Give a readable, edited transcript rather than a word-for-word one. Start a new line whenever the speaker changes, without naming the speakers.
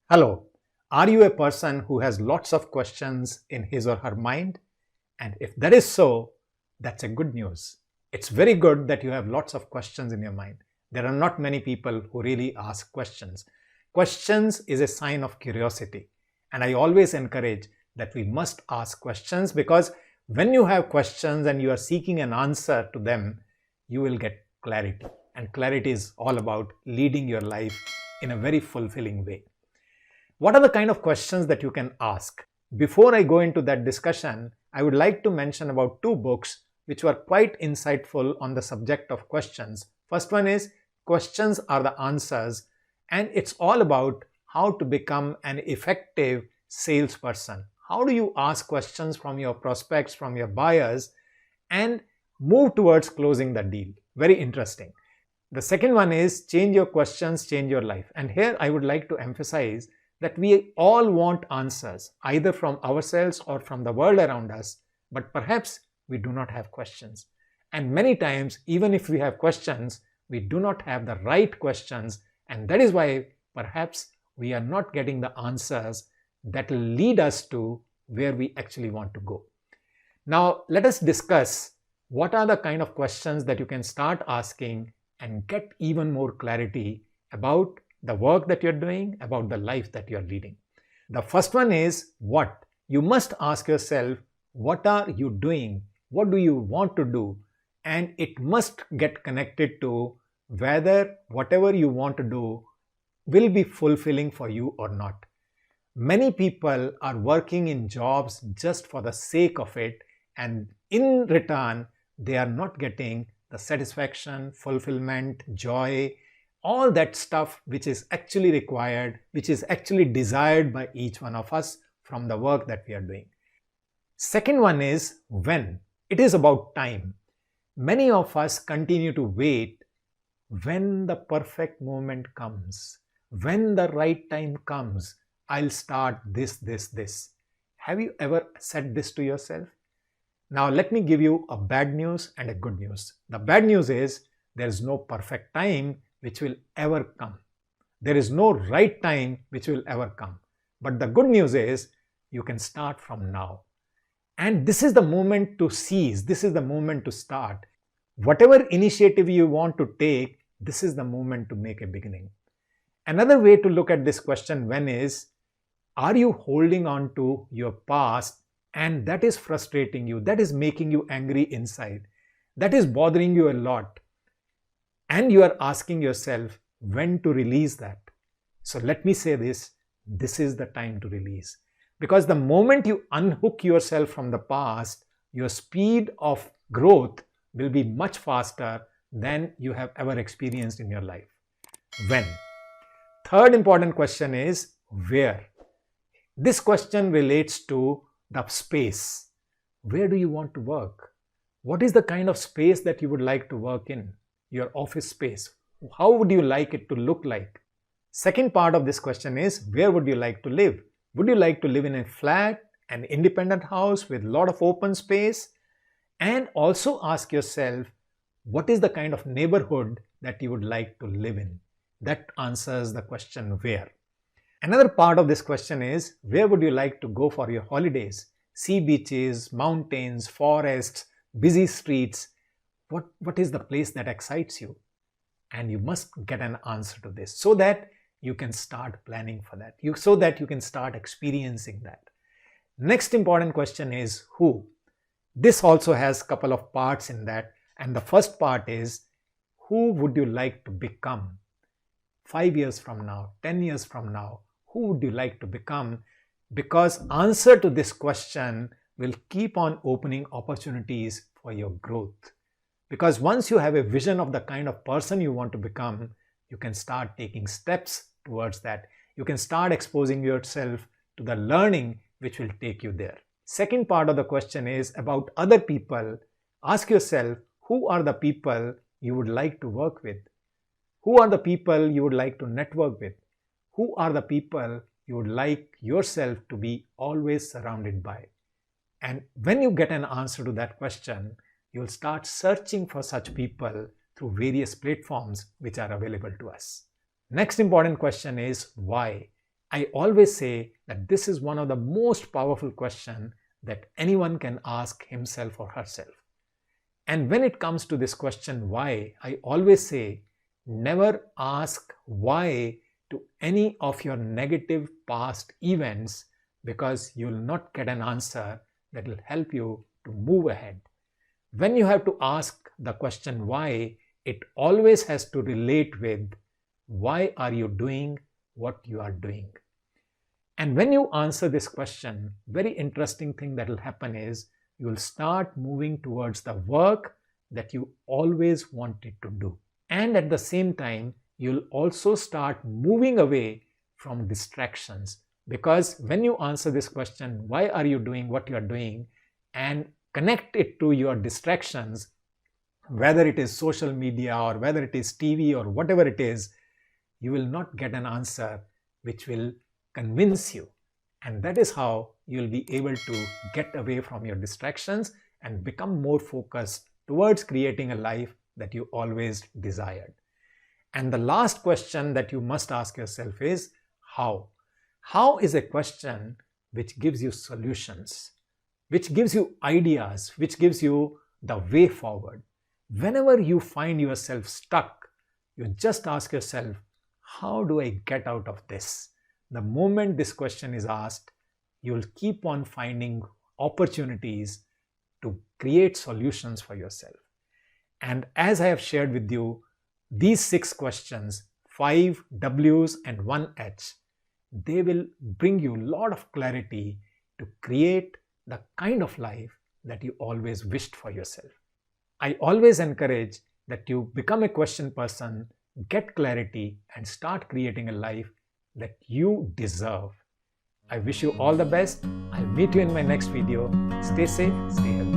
Hello, are you a person who has lots of questions in his or her mind? And if that is so, that's a good news. It's very good that you have lots of questions in your mind. There are not many people who really ask questions. Questions is a sign of curiosity. And I always encourage that we must ask questions because when you have questions and you are seeking an answer to them, you will get clarity. And clarity is all about leading your life in a very fulfilling way. What are the kind of questions that you can ask? Before I go into that discussion, I would like to mention about two books which were quite insightful on the subject of questions. First one is Questions Are the Answers, and it's all about how to become an effective salesperson. How do you ask questions from your prospects, from your buyers, and move towards closing the deal? Very interesting. The second one is Change Your Questions, Change Your Life. And here I would like to emphasize that we all want answers, either from ourselves or from the world around us, but perhaps we do not have questions. And many times, even if we have questions, we do not have the right questions, and that is why perhaps we are not getting the answers that will lead us to where we actually want to go. Now, let us discuss what are the kind of questions that you can start asking and get even more clarity about the work that you're doing, about the life that you're leading. The first one is what? You must ask yourself, what are you doing? What do you want to do? And it must get connected to whether whatever you want to do will be fulfilling for you or not. Many people are working in jobs just for the sake of it, and in return, they are not getting the satisfaction, fulfillment, joy, all that stuff which is actually required, which is actually desired by each one of us from the work that we are doing. Second one is when. It is about time. Many of us continue to wait when the perfect moment comes, when the right time comes, I'll start this. Have you ever said this to yourself? Now let me give you a bad news and a good news. The bad news is there is no perfect time which will ever come. There is no right time which will ever come. But the good news is you can start from now. And this is the moment to seize. This is the moment to start. Whatever initiative you want to take, this is the moment to make a beginning. Another way to look at this question when is, are you holding on to your past and that is frustrating you, that is making you angry inside, that is bothering you a lot? And you are asking yourself when to release that. So let me say this is the time to release. Because the moment you unhook yourself from the past, your speed of growth will be much faster than you have ever experienced in your life. When? Third important question is where? This question relates to the space. Where do you want to work? What is the kind of space that you would like to work in? Your office space. How would you like it to look like? Second part of this question is, where would you like to live? Would you like to live in a flat, an independent house with a lot of open space? And also ask yourself, what is the kind of neighborhood that you would like to live in? That answers the question where. Another part of this question is, where would you like to go for your holidays? Sea beaches, mountains, forests, busy streets. What is the place that excites you? And you must get an answer to this so that you can start planning for that, so that you can start experiencing that. Next important question is who? This also has a couple of parts in that. And the first part is, who would you like to become? 5 years from now, 10 years from now, who would you like to become? Because answer to this question will keep on opening opportunities for your growth. Because once you have a vision of the kind of person you want to become, you can start taking steps towards that. You can start exposing yourself to the learning which will take you there. Second part of the question is about other people. Ask yourself, who are the people you would like to work with? Who are the people you would like to network with? Who are the people you would like yourself to be always surrounded by? And when you get an answer to that question, you'll start searching for such people through various platforms which are available to us. Next important question is why? I always say that this is one of the most powerful questions that anyone can ask himself or herself. And when it comes to this question why, I always say never ask why to any of your negative past events, because you will not get an answer that will help you to move ahead. When you have to ask the question why, it always has to relate with why are you doing what you are doing. And when you answer this question, very interesting thing that will happen is you will start moving towards the work that you always wanted to do. And at the same time, you'll also start moving away from distractions. Because when you answer this question, why are you doing what you are doing, and connect it to your distractions, whether it is social media or whether it is TV or whatever it is, you will not get an answer which will convince you. And that is how you'll be able to get away from your distractions and become more focused towards creating a life that you always desired. And the last question that you must ask yourself is how? How is a question which gives you solutions, which gives you ideas, which gives you the way forward. Whenever you find yourself stuck, you just ask yourself, how do I get out of this? The moment this question is asked, you will keep on finding opportunities to create solutions for yourself. And as I have shared with you, these 6 questions, 5 W's and 1 H, they will bring you a lot of clarity to create the kind of life that you always wished for yourself. I always encourage that you become a question person, get clarity, and start creating a life that you deserve. I wish you all the best. I'll meet you in my next video. Stay safe, stay healthy.